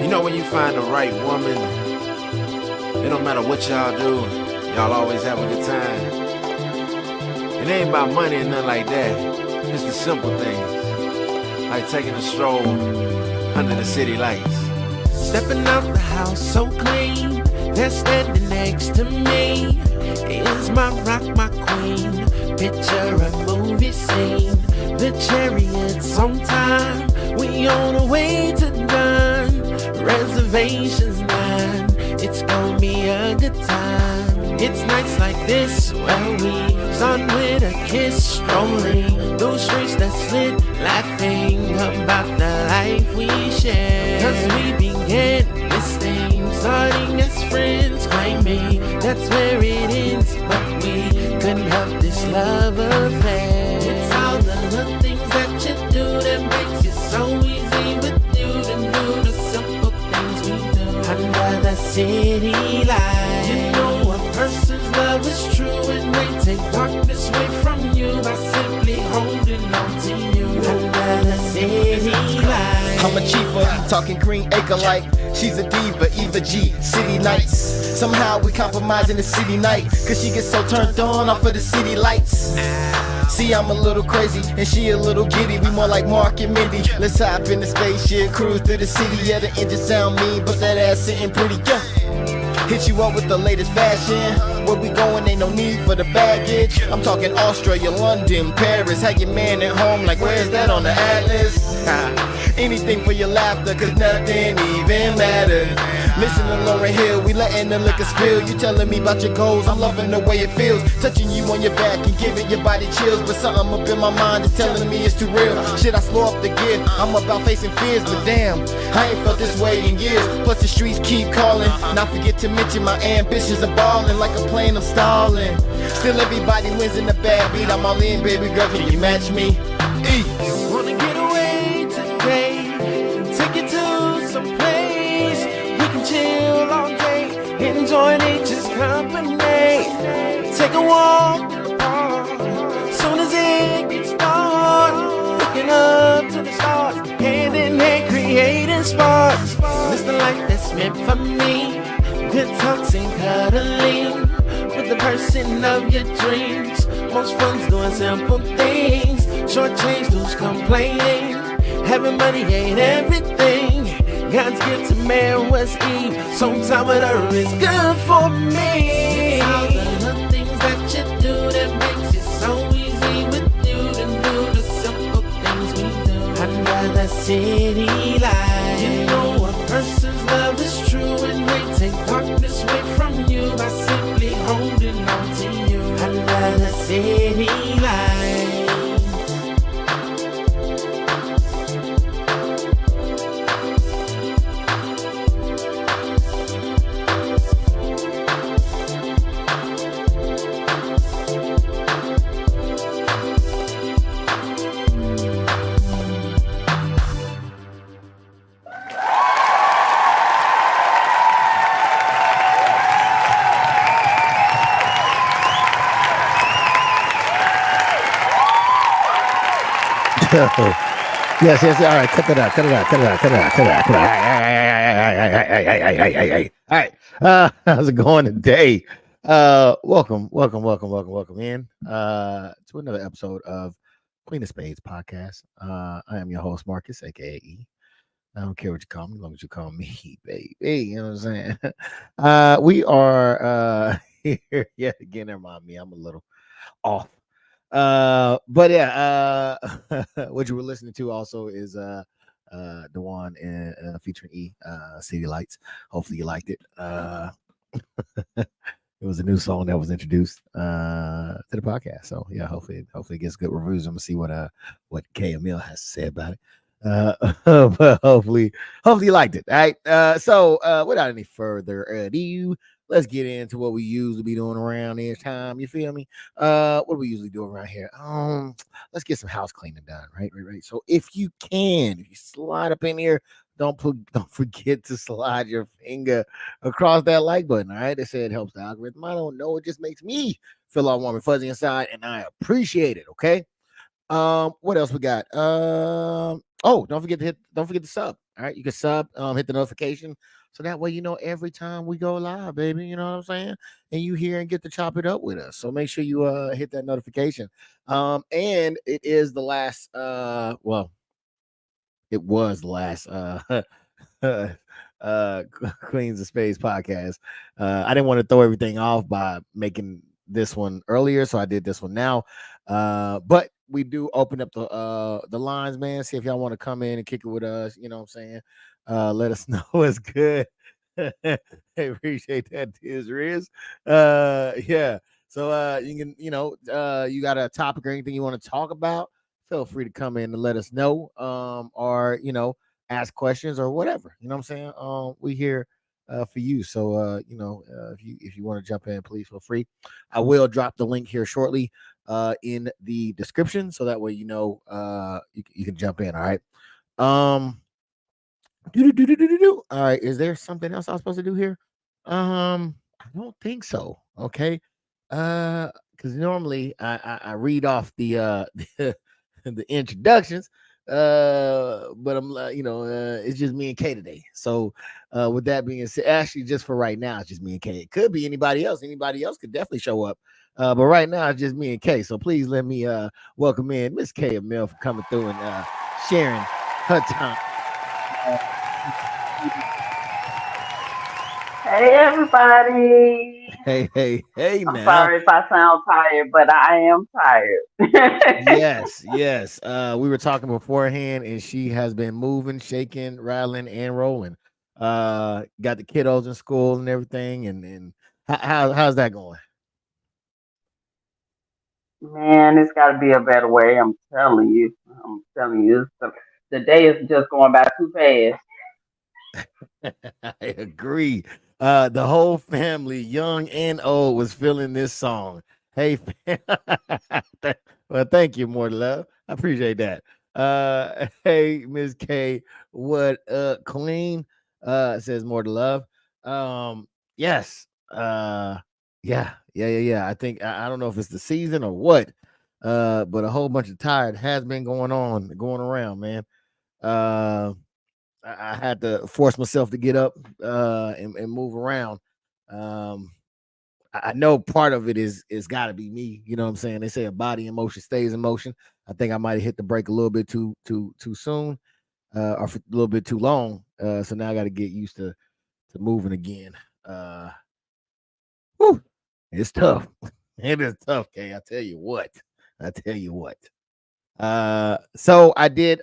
You know when you find the right woman, it don't matter what y'all do, y'all always have a good time. It ain't about money and nothing like that. It's the simple things, like taking a stroll under the city lights. Stepping out the house so clean, they're standing next to me. Is my rock, my queen, picture a movie scene. The chariot's on time, we on the way to done. Reservations 9, it's gonna be a good time. It's nights like this where we start with a kiss, strolling those streets that's lit, laughing about the life we share. Cause we began this thing, starting as friends, claiming that's where it ends, but we couldn't help this love affair. It's all the little things that you do that makes it so easy with you to do the simple things we do under the city lights. You know a person's love is true and they take darkness away from you by simply holding on to you under the city lights. I'm a chifa, talking green acre like she's a diva, Eva G, city nights. Somehow we compromise in the city night, cause she gets so turned on off of the city lights. See, I'm a little crazy and she a little giddy. We more like Mark and Mindy. Let's hop in the spaceship, cruise through the city. Yeah, the engine sound mean, but that ass sitting pretty, yeah. Hit you up with the latest fashion. Where we going, ain't no need for the baggage. I'm talking Australia, London, Paris. Have your man at home, like where's that on the atlas? Anything for your laughter, cause nothing even matters. Listen to Lauryn Hill, we letting the liquor spill. You telling me about your goals, I'm loving the way it feels. Touching you on your back and giving your body chills. But something up in my mind is telling me it's too real. Shit, I slow up the gear, I'm about facing fears. But damn, I ain't felt this way in years. Plus the streets keep calling. Not forget to mention my ambitions are balling. Like a plane, I'm stalling. Still everybody wins in the bad beat. I'm all in, baby girl, can you match me? Wanna get away today, take you to some place we can chill all day, enjoy nature's company. Take a walk in the park, soon as it gets dark, looking up to the stars, hand in hand creating sparks. It's the life that's meant for me, good talks and cuddling with the person of your dreams. Most fun's doing simple things, short change who's complaining. Having money ain't everything. God's gift to man was Eve, so time with her is good for me. It's all the little things that you do that makes it so easy with you to do the simple things we do under the city lights. You know a person's love is true and they take darkness away from you by simply holding on to you under the city lights. Yes. All right, cut it out. All right. How's it going today? Welcome in to another episode of Queen of Spades podcast. I am your host, Marcus, aka E. I don't care what you call me, as long as you call me baby. You know what I'm saying? We are here yet again. Never mind me, I'm a little off. But yeah, what you were listening to also is the one featuring E, City Lights. Hopefully you liked it. It was a new song that was introduced to the podcast. So yeah, hopefully it gets good reviews. I'm gonna see what K Emil has to say about it. But hopefully you liked it. All right. So without any further ado, let's get into what we usually be doing around this time. You feel me? What do we usually do around here? Let's get some house cleaning done. Right. So if you slide up in here, don't forget to slide your finger across that like button. All right. They say it helps the algorithm. I don't know. It just makes me feel all warm and fuzzy inside, and I appreciate it. Okay. What else we got? Oh, don't forget to sub. All right, you can sub, hit the notification, so that way you know every time we go live, baby. You know what I'm saying? And you hear and get to chop it up with us. So make sure you hit that notification. And it is the last well, it was the last uh Queens of Spades podcast. I didn't want to throw everything off by making this one earlier, so I did this one now. But we do open up the lines, man. See if y'all want to come in and kick it with us. You know what I'm saying? Let us know what's good. I appreciate that, Riz. Yeah. So you can, you got a topic or anything you want to talk about, feel free to come in and let us know. Or ask questions or whatever. You know what I'm saying? We here for you. So if you want to jump in, please feel free. I will drop the link here shortly in the description, so that way you can jump in. All right. Um all right, is there something else I was supposed to do here? I don't think so. Okay. Because normally I read off the the introductions. But it's just me and Kay today. So with that being said, actually just for right now, it's just me and Kay. It could be anybody else. Anybody else could definitely show up. But right now it's just me and Kay. So please let me welcome in Miss Kay Emil for coming through and sharing her time. Hey everybody. Hey I'm now. sorry if I sound tired, but I am tired. Yes. We were talking beforehand, and she has been moving, shaking, rattling, and rolling. Got the kiddos in school and everything, and how's that going? Man, it's got to be a better way. I'm telling you. I'm telling you. The day is just going by too fast. I agree. The whole family, young and old, was feeling this song. Hey, well, thank you, more love. I appreciate that. Hey, Miss K, what clean? Says more to love. Yes. Yeah. I think I don't know if it's the season or what. But a whole bunch of tired has been going around, man. Uh I had to force myself to get up and move around. Um, I know part of it is got to be me. You know what I'm saying? They say a body in motion stays in motion. I think I might have hit the brake a little bit too soon, or a little bit too long. So now I got to get used to moving again. Uh, whew, it's tough. It is tough, Kay. I tell you what. I tell you what. So I did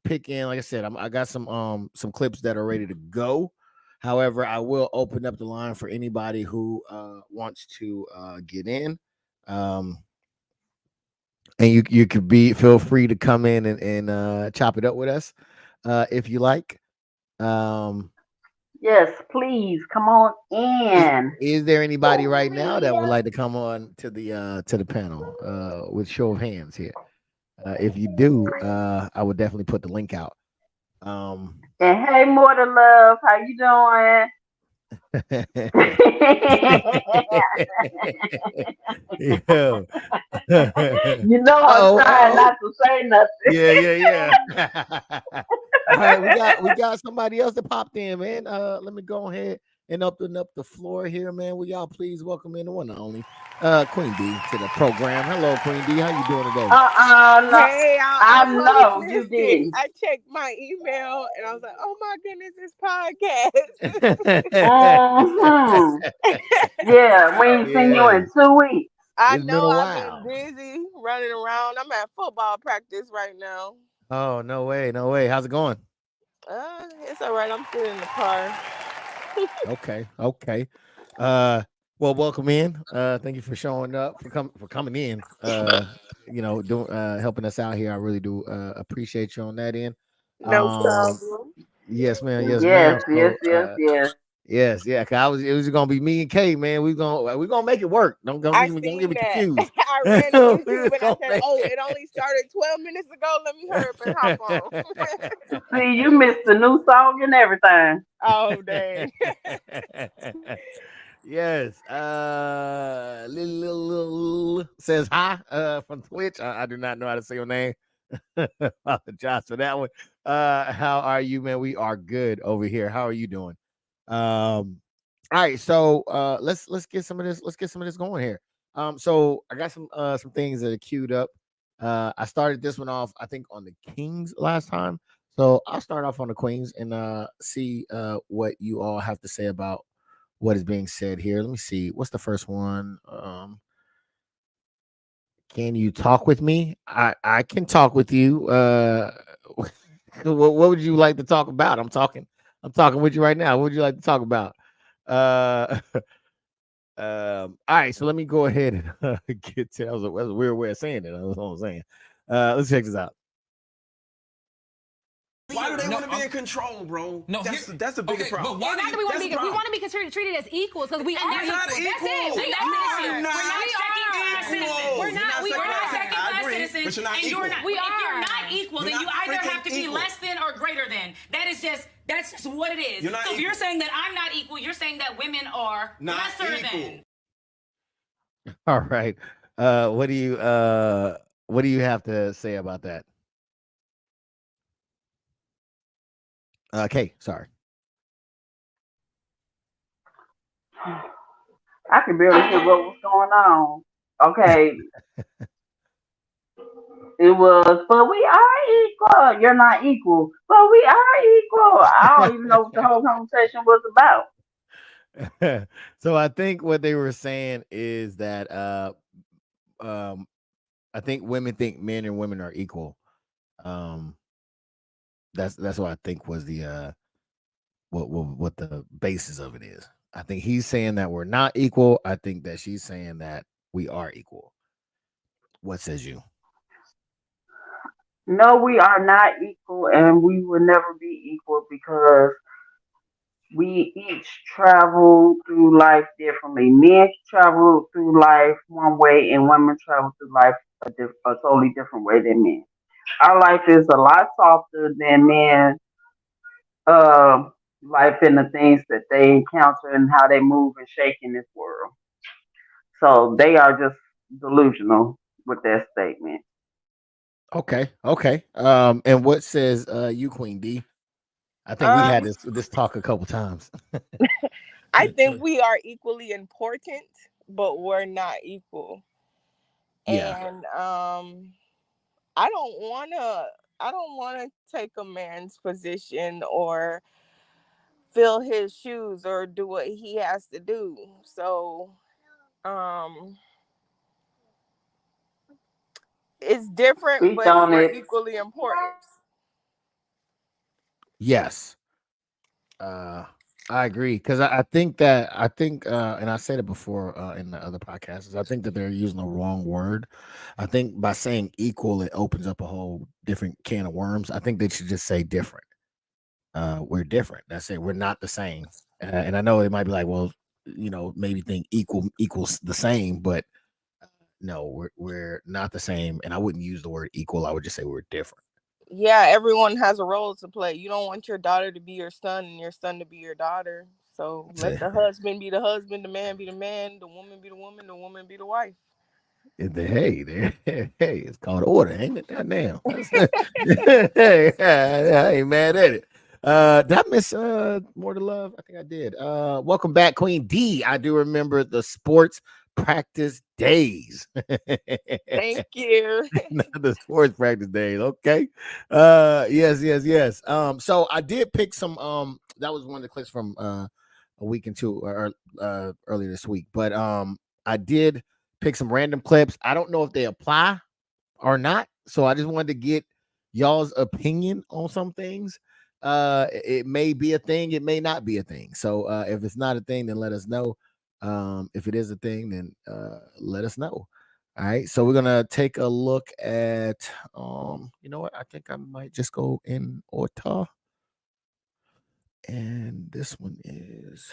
pick in, like I said, I got some clips that are ready to go. However, I will open up the line for anybody who wants to get in. Um and you could feel free to come in and chop it up with us if you like. Um Yes, please come on is, in. is there anybody right now that would like to come on to the panel with show of hands here? If you do, I would definitely put the link out. Um, And hey, more to love. How you doing? Yo. You know I'm trying Oh, not to say nothing. yeah. All right, we got somebody else that popped in, man. Let me go ahead and open up the floor here, man. Will y'all please welcome in the one and only Queen D to the program. Hello, Queen D. How you doing today? No, Hey, I I almost know you missed it. didn't. I checked my email and I was like, "Oh my goodness, this podcast." Hmm. Yeah, we ain't seen you Yeah, in 2 weeks. I it's been know a I've been while. busy running around. I'm at football practice right now. Oh, no way, no way. How's it going? It's all right. I'm sitting in the car. Okay. Uh, well, welcome in. Thank you for showing up, for coming in. Doing helping us out here. I really do appreciate you on that end. No Um, problem. yes, ma'am. Yes, Yes, ma'am. yes, So, yes, yes. yes, yeah. 'Cause it was gonna be me and Kay, man. We gonna make it work. Don't I don't get seen me that. confused. I we ran to YouTube and I gonna said, make "Oh, it. it only started 12 minutes ago. Let me hurry up and hop on." See, you missed the new song and everything. Oh dang. Yes. Says hi from Twitch. I do not know how to say your name. Apologize for that one. How are you, man? We are good over here. How are you doing? All right, so let's get some of this. Let's get some of this going here. So I got some things that are queued up. I started this one off, I think, on the Kings last time. So I'll start off on the Queens and see what you all have to say about what is being said here. Let me see. What's the first one? Can you talk with me? I can talk with you. What would you like to talk about? I'm talking with you right now. What would you like to talk about? Uh all right, so let me go ahead and get to that was a weird way of saying it. That's what I'm saying. Let's check this out. Why do they want to be in control, bro? No, that's the biggest problem. But why It's not that we want to be. We want to be treated as equals because we are You're not equals. equal. That's it. You are not equal. We're not. We You're are not second I class agree, citizens, but you're not and equal. you're not. We If you're are. not equal, then You're you not either have to freaking be equal. less than or greater than. That's just what it is. You're not so if you're equal. saying that I'm not equal, you're saying that women are Not lesser equal. than. All right. What do you have to say about that? Okay, sorry. I can barely hear what was going on. Okay, it was, but we are equal. You're not equal, but we are equal. I don't even know what the whole conversation was about. So I think what they were saying is that um I think women think men and women are equal. Um that's what I think was the what the basis of it is. I think he's saying that we're not equal. I think that she's saying that we are equal. What says you? No, we are not equal, and we will never be equal because we each travel through life differently. Men travel through life one way, and women travel through life a totally different way than men. Our life is a lot softer than men. Life and the things that they encounter and how they move and shake in this world. So they are just delusional with that statement. Okay, okay. And what says you, Queen D? I think we had Um, this talk a couple times. I think we are equally important, but we're not equal. Yeah. And I don't wanna take a man's position or fill his shoes or do what he has to do. So um it's different, Speak but on we're it. equally important. Yes. Uh, I agree because I think and I said it before in the other podcasts. I think that they're using the wrong word. I think by saying equal, it opens up a whole different can of worms. I think they should just say different. We're different. That's it. We're not the same. And I know it might be like, well, maybe think equal equals the same, but no, we're not the same. And I wouldn't use the word equal. I would just say we're different. Yeah, everyone has a role to play. You don't want your daughter to be your son and your son to be your daughter. So let the husband be the husband, the man be the man, the woman be the woman, the woman be the wife. Hey, it's called order, ain't it? Goddamn. Hey, I ain't mad at it. Did I miss more to love? I think I did. Welcome back, Queen D. I do remember the sports practice days. Thank you. The sports practice days. Okay. Yes. So I did pick some that was one of the clips from a week and two or earlier this week, but I did pick some random clips. I don't know if they apply or not, so I just wanted to get y'all's opinion on some things. It may be a thing, it may not be a thing. So if it's not a thing, then let us know. If it is a thing, then let us know. All right, so we're gonna take a look at you know what? I think I might just go in order. And this one is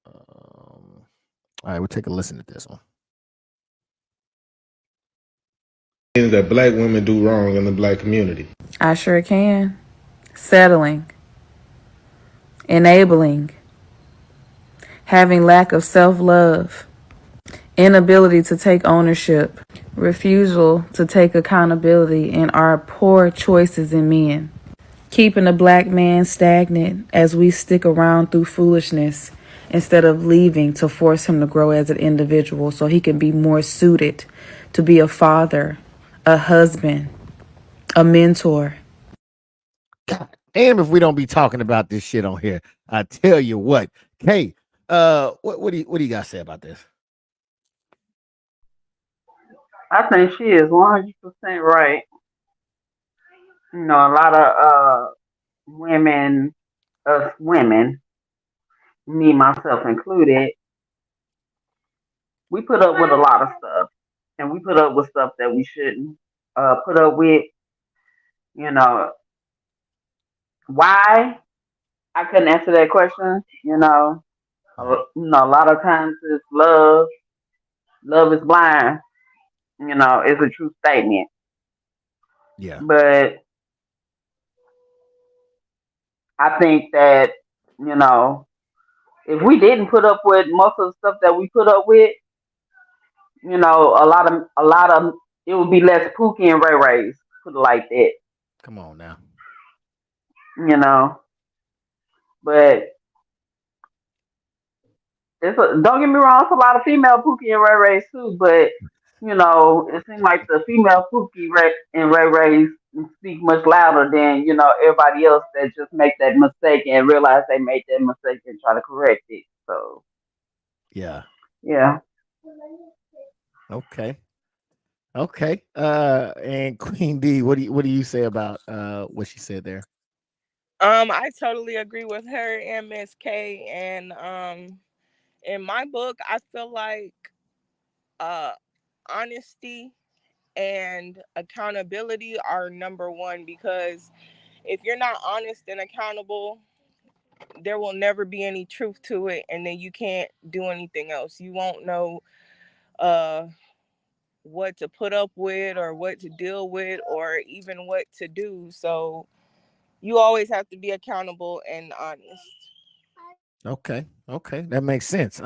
all right, we'll take a listen to this one. Things that black women do wrong in the black community. I sure can. Settling, enabling, having lack of self-love, inability to take ownership, refusal to take accountability, and our poor choices in men. Keeping a black man stagnant as we stick around through foolishness instead of leaving to force him to grow as an individual so he can be more suited to be a father, a husband, a mentor. God damn, if we don't be talking about this shit on here, I tell you what. Kay, what do you guys say about this? I think she is 100% right. A lot of women, us women, me myself included, we put up with a lot of stuff, and we put up with stuff that we shouldn't put up with. You know why? I couldn't answer that question. A lot of times it's love. Love is blind. It's a true statement. Yeah. But I think that you know if we didn't put up with most of the stuff that we put up with, a lot of it would be less Pookie and Ray Rays. Put it like that. Come on now. You know, but don't get me wrong, it's a lot of female Pookie and Ray Rays too, but it seems like the female and Ray Rays speak much louder than, everybody else that just make that mistake and realize they made that mistake and try to correct it. So Yeah. yeah. Okay. Okay. And Queen D, what do you say about what she said there? I totally agree with her and Miss K. And in my book, I feel like uh honesty and accountability are number one, because if you're not honest and accountable, there will never be any truth to it, and then you can't do anything else. You won't know uh what to put up with or what to deal with or even what to do. So you always have to be accountable and honest. Okay. Okay. That makes sense.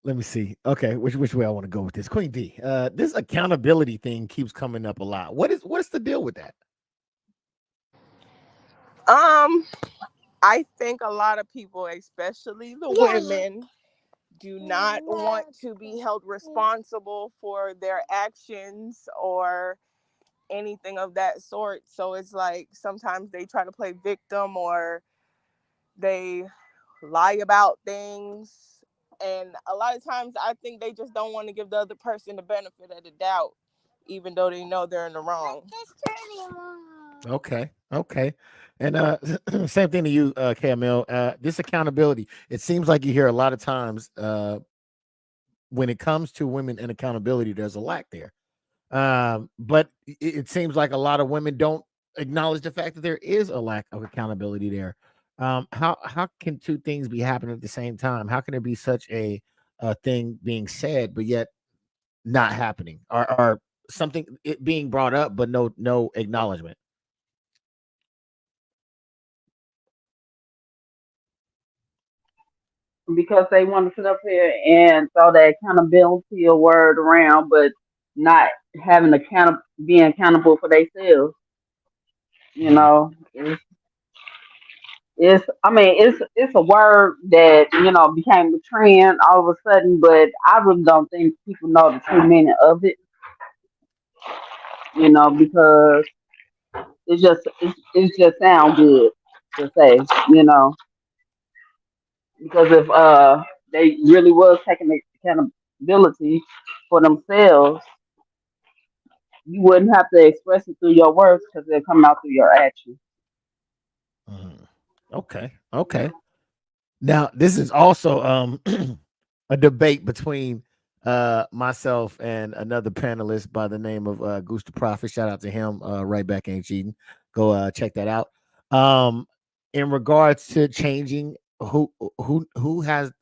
Let me see. Okay, which way I want to go with this. Queen D. This accountability thing keeps coming up a lot. What's the deal with that? Um, I think a lot of people, especially the women, do not want to be held responsible for their actions or anything of that sort. So it's like sometimes they try to play victim, or they lie about things. And a lot of times I think they just don't want to give the other person the benefit of the doubt, even though they know they're in the wrong. Okay. Okay. And same thing to you, KML. This accountability, it seems like you hear a lot of times when it comes to women and accountability, there's a lack there. But it seems like a lot of women don't acknowledge the fact that there is a lack of accountability there. How can two things be happening at the same time? How can there be such a thing being said, but yet not happening, or something it being brought up, but no acknowledgement? Because they want to sit up here and throw that accountability word around, but not having being accountable for themselves. You Mm, know, it's a word that became a trend all of a sudden, but I really don't think people know the true meaning of it. Because it's just sound good to say. You know, because if they really was taking accountability for themselves, you wouldn't have to express it through your words because they're coming out through your actions. mm. Okay. Okay. Now, this is also a debate between myself and another panelist by the name of Goose the Prophet. Shout out to him. Right back ain't cheating. Go check that out. Um, in regards to changing who has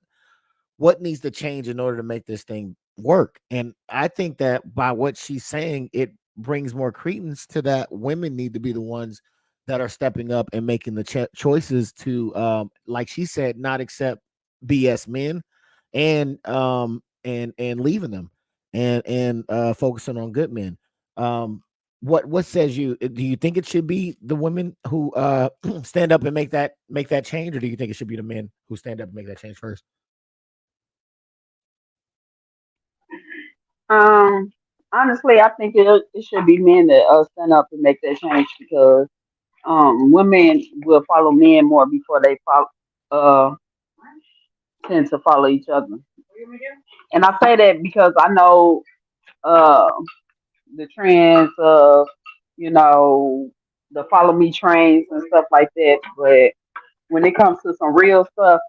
what needs to change in order to make this thing work. And I think that by what she's saying, it brings more credence to that women need to be the ones that are stepping up and making the choices to, like she said, not accept BS men, and leaving them, and focusing on good men. What says you? Do you think it should be the women who stand up and make that change, or do you think it should be the men who stand up and make that change first? Um, Honestly, I think it should be men that stand up and make that change because women will follow men more before they follow uh tend to follow each other. And I say that because I know uh the trends of you know the follow me trains and stuff like that, but when it comes to some real stuff,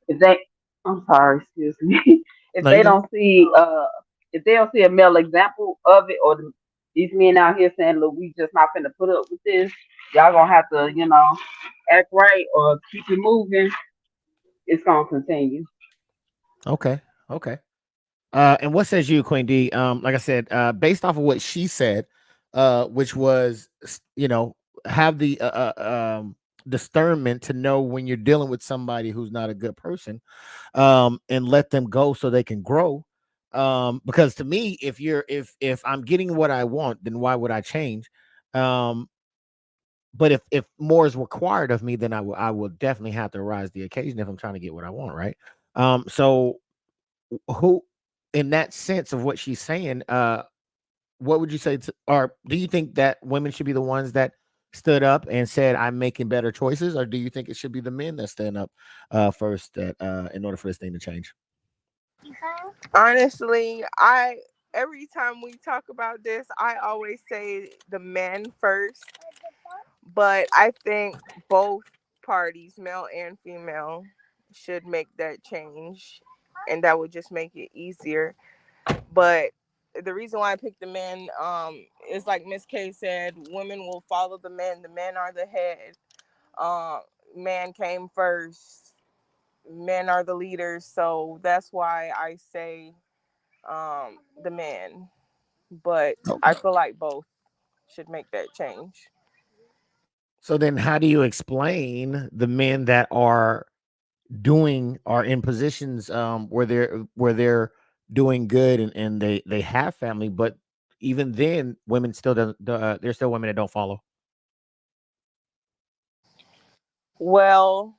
if they, I'm sorry, excuse me, if No, you they good. don't see, if they don't see a male example of it, or these men out here saying, "Look, we just not finna put up with this. Y'all gonna have to, act right or keep it moving." It's gonna continue. Okay, okay. And what says you, Queen D? Like I said, based off of what she said, which was, have the discernment to know when you're dealing with somebody who's not a good person, and let them go so they can grow. Because to me, if I'm getting what I want, then why would I change? Um, but if more is required of me, then I will definitely have to rise the occasion if I'm trying to get what I want, right? So who, in that sense of what she's saying, what would you say to, or do you think that women should be the ones that stood up and said I'm making better choices, or do you think it should be the men that stand up first, that in order for this thing to change? Honestly, I every time we talk about this, I always say the men first, but I think both parties, male and female, should make that change, and that would just make it easier. But the reason why I picked the men is like Miss K said, women will follow the men. The men are the head. Uh, Man came first. Men are the leaders, so that's why I say the men. But I Okay. feel like both should make that change. So then, how do you explain the men that are in positions where they're doing good, and they have family, but even then, women still don't. There's still women that don't follow. Well,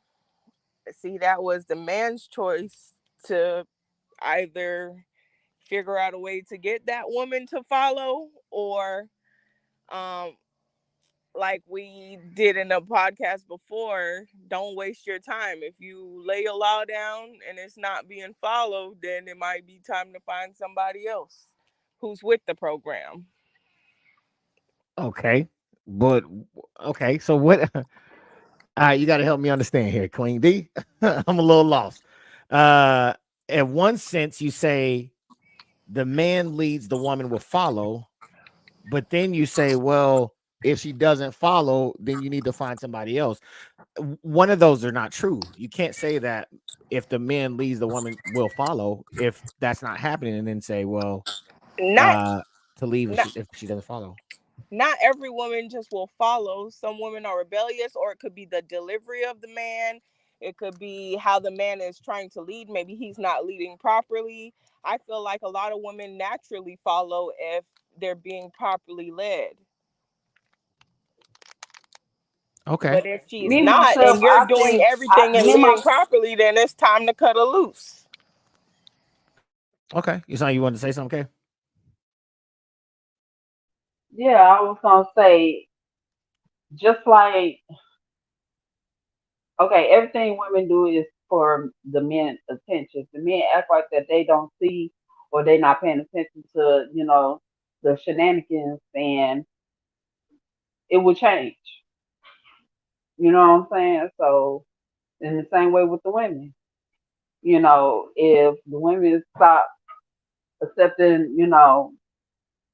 see, that was the man's choice to either figure out a way to get that woman to follow, or um like we did in a podcast before, don't waste your time. If you lay a law down and it's not being followed, then it might be time to find somebody else who's with the program. Okay, but okay. So what? You got to help me understand here, Queen D. I'm a little lost. Uh, in one sense, you say the man leads, the woman will follow, but then you say, well, if she doesn't follow, then you need to find somebody else. One of those are not true. You can't say that if the man leads, the woman will follow. If that's not happening, and then say, well, Not uh, to leave if not she doesn't follow. not every woman just will follow. Some women are rebellious, or it could be the delivery of the man. It could be how the man is trying to lead. Maybe he's not leading properly. I feel like a lot of women naturally follow if they're being properly led. Okay. But if she's Me not myself, and you're I doing think everything and me my leading properly, then it's time to cut her loose. Okay. You saying you wanted to say something, okay? yeah, I was gonna say just like okay, everything women do is for the men attention. If the men act like that they don't see or they not paying attention to, the shenanigans, then it will change. You know what I'm saying? So in the same way with the women, if the women stop accepting,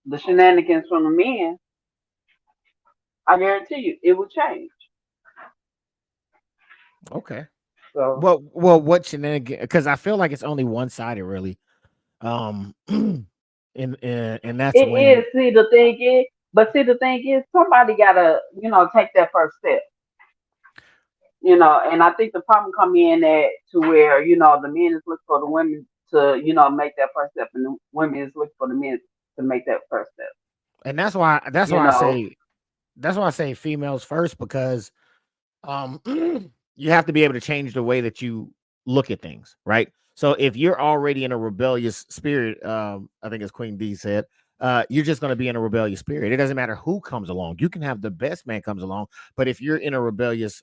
the shenanigans from the men, I guarantee you it will change. Okay. So Well, what shenanigan? Because I feel like it's only one sided, really. And that's it when. is. See, the thing is, But see, the thing is, somebody gotta, take that first step. And I think the problem come in at to where the men is looking for the women to make that first step, and the women is looking for the men to make that first step. And that's You why I know, say females first, because um you have to be able to change the way that you look at things, right? So if you're already in a rebellious spirit, I think as Queen D said, you're just going to be in a rebellious spirit. It doesn't matter who comes along. You can have the best man comes along, but if you're in a rebellious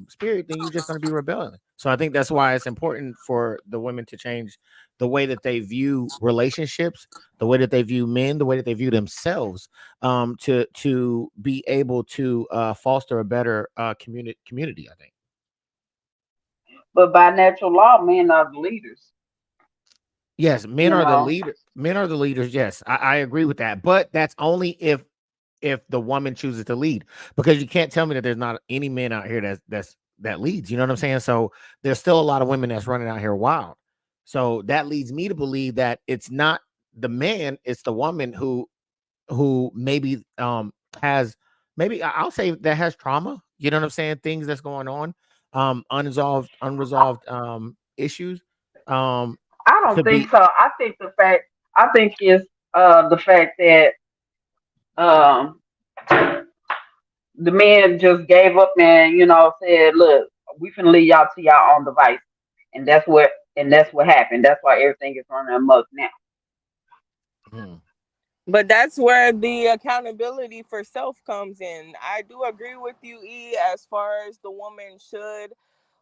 spirit, then you're just going to be rebelling. So I think that's why it's important for the women to change the way that they view relationships, the way that they view men, the way that they view themselves, to be able to foster a better community. I think. but by natural law, men are the leaders. Yes, You know, men are the leaders. Yes, I agree with that. But that's only if the woman chooses to lead, because you can't tell me that there's not any men out here that leads. You know what I'm saying? So there's still a lot of women that's running out here wild. So that leads me to believe that it's not the man, it's the woman who maybe has, maybe I'll say, that has trauma. You know what I'm saying? Things that's going on, unresolved issues. Um I don't to think be so. I think it's the fact that um the men just gave up and said, "Look, we finna leave y'all to y'all own device," and that's what happened. That's why everything is running amok now. Mhm. But that's where the accountability for self comes in. I do agree with you, E, as far as the woman should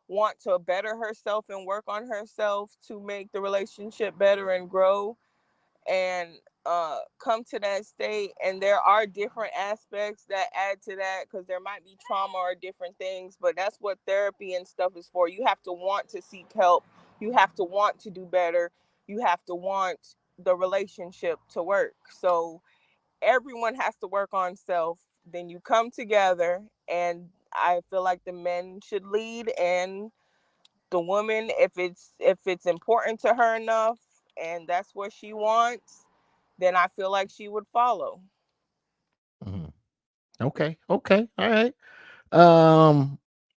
want to better herself and work on herself to make the relationship better and grow and come to that state. And there are different aspects that add to that, because there might be trauma or different things, but that's what therapy and stuff is for. You have to want to seek help, you have to want to do better, you have to want the relationship to work. So everyone has to work on self, then you come together. And I feel like the men should lead, and the woman, if it's important to her enough and that's what she wants, then I feel like she would follow. Mhm. Okay, okay, all right.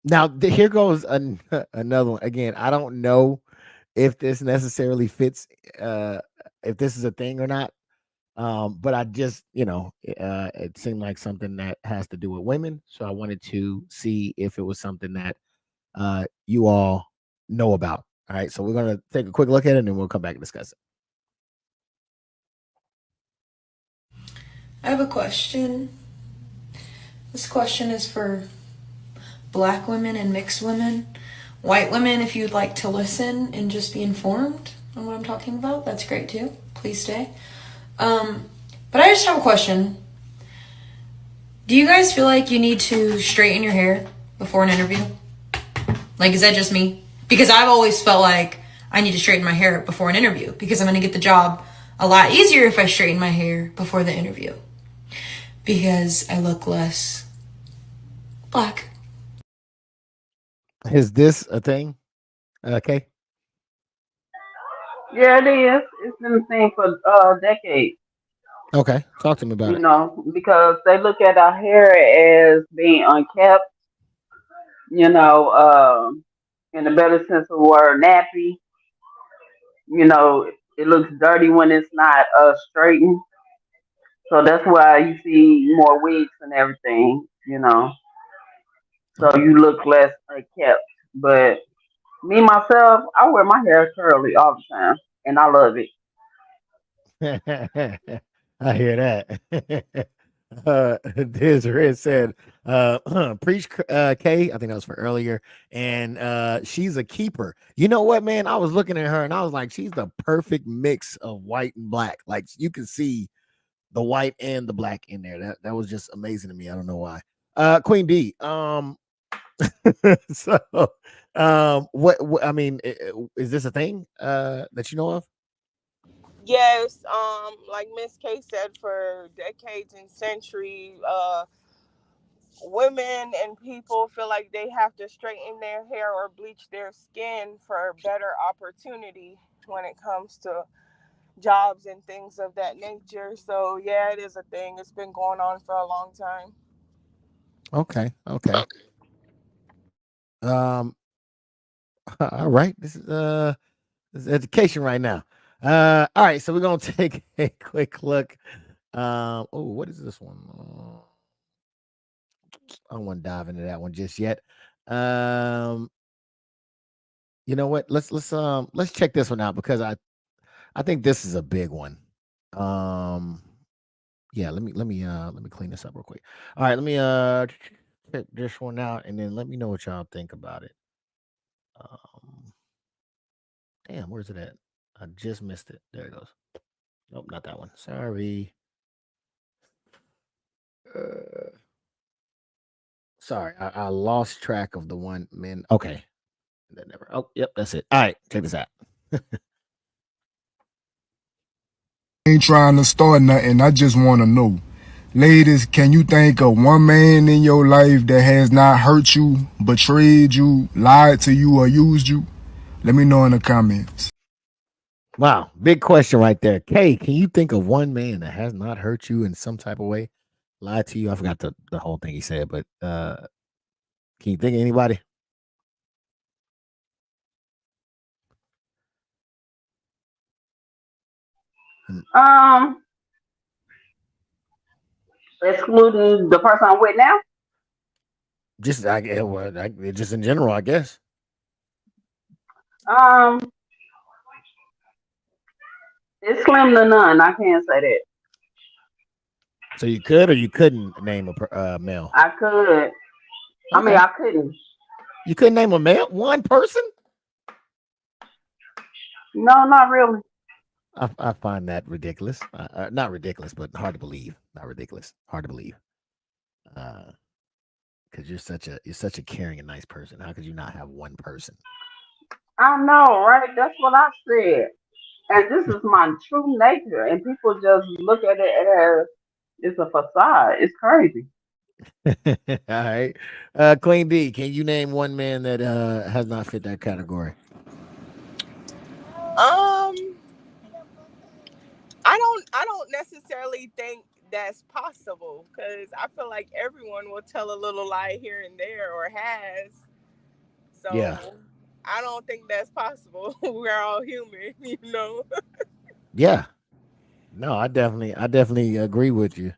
Now here goes another one. Again, I don't know if this necessarily fits, uh, if this is a thing or not. But I just, it seemed like something that has to do with women, so I wanted to see if it was something that you all know about. All right, so we're gonna take a quick look at it, and then we'll come back and discuss it. I have a question. This question is for black women and mixed women. White women, if you'd like to listen and just be informed on what I'm talking about, that's great too. Please stay. But I just have a question. Do you guys feel like you need to straighten your hair before an interview? Like, is that just me? Because I've always felt like I need to straighten my hair before an interview, because I'm going to get the job a lot easier if I straighten my hair before the interview, because I look less black. Is this a thing? Okay. Yeah, it is. It's been the thing for decades. Okay. Talk to me about it. Because they look at our hair as being unkept. You know, in a better sense of the word, nappy. It looks dirty when it's not straightened. So that's why you see more wigs and everything. So Okay. you look less kept. But me myself, I wear my hair curly all the time, and I love it. I hear that. Desiree said, preach, K. I think that was for earlier. And she's a keeper. You know what, man? I was looking at her and I was like, she's the perfect mix of white and black. Like, you can see the white and the black in there. That was just amazing to me. I don't know why. Queen D. So, what I mean, is this a thing that you know of? Yes, like Miss K said, for decades and centuries, women and people feel like they have to straighten their hair or bleach their skin for better opportunity when it comes to jobs and things of that nature. So yeah, it is a thing. It's been going on for a long time. Okay. Um. All right. This is education right now. All right. So we're gonna take a quick look. Oh, what is this one? I don't want to dive into that one just yet. Um. You know what? Let's check this one out because I think this is a big one. Um. Yeah. Let me clean this up real quick. All right. Let me check this one out and then let me know what y'all think about it. Um. Damn, where's it at? I just missed it. There it goes. Nope, not that one. Sorry. Uh, sorry, I lost track of the one. Man, okay. That never. Oh, yep, that's it. All right, check this out. Ain't trying to start nothing. I just want to know. Ladies, can you think of one man in your life that has not hurt you, betrayed you, lied to you, or used you? Let me know in the comments. Wow, big question right there. Kay, can you think of one man that has not hurt you in some type of way, lied to you? I forgot the whole thing he said, but can you think of anybody? Mm, Um, excluding the person I'm with now. Just just in general, I guess. Um, it's slim to none. I can't say that. So you could or you couldn't name a male. I could. I mean, Okay, I couldn't. you couldn't name a male, one person. No, not really. I find that ridiculous. Not ridiculous, but hard to believe. Not ridiculous. Hard to believe. Because you're such a caring and nice person. How could you not have one person? I know, right? That's what I said. And this is my true nature. And people just look at it as it's a facade. It's crazy. All right. Queen D, can you name one man that has not fit that category? Um, I don't necessarily think that's possible because I feel like everyone will tell a little lie here and there or has. Yeah. So I don't think that's possible. We're all human, you know. Yeah. No, I definitely agree with you.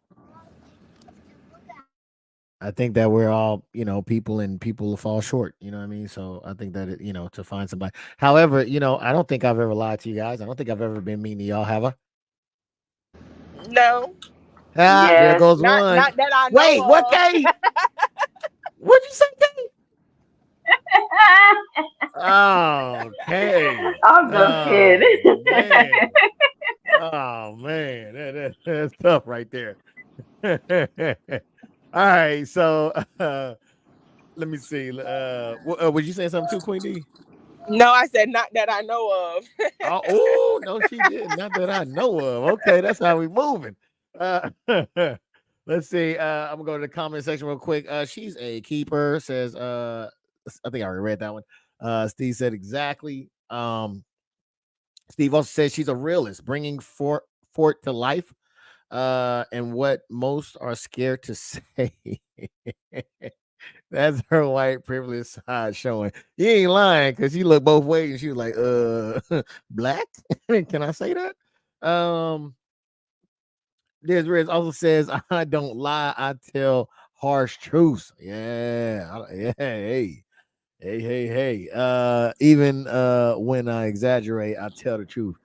I think that we're all, people and people fall short. You know what I mean? So I think that to find somebody. However, I don't think I've ever lied to you guys. I don't think I've ever been mean to y'all, have I? No, Ah, there Yes. goes not one. not that I Wait, what, know of. Kay? What'd you say, Kay? Okay. I'm just Oh kidding. man. Oh man. That's tough right there. All right. So let me see. Was you saying something too, Queen D? No, I said not that I know of. Oh, no, she did. Not that I know of. Okay, that's how we moving. Uh, let's see. I'm gonna go to the comment section real quick. She's a keeper. Says, I think I already read that one. Steve said exactly. Steve also says she's a realist, bringing Fort to life. And what most are scared to say. That's her white privilege side showing. You ain't lying because she looked both ways and she was like, black? Can I say that? There's Riz also says, I don't lie, I tell harsh truths. Yeah. Yeah, hey. Hey. Even when I exaggerate, I tell the truth.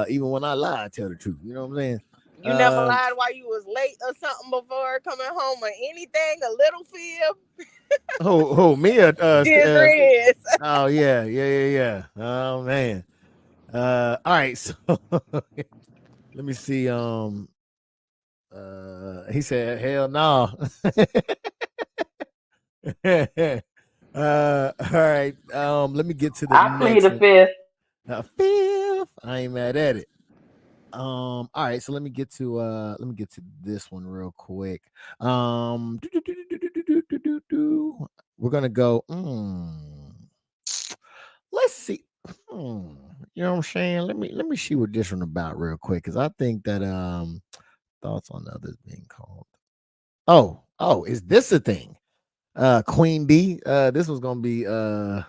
Even when I lie, I tell the truth. You know what I'm saying? You never lied while you was late or something before coming home or anything. A little fib. Who me or Just is. oh yeah. Oh man. All right, so let me see. He said, "Hell no." All right. Let me get to the I plead next the one. fifth. Fifth. I ain't mad at it. All right, so let me get to this one real quick. We're gonna go. Let's see. Hmm, You know what I'm saying? Let me see what this one about real quick, because I think that thoughts on others being called. Oh, is this a thing? Queen D. This was gonna be for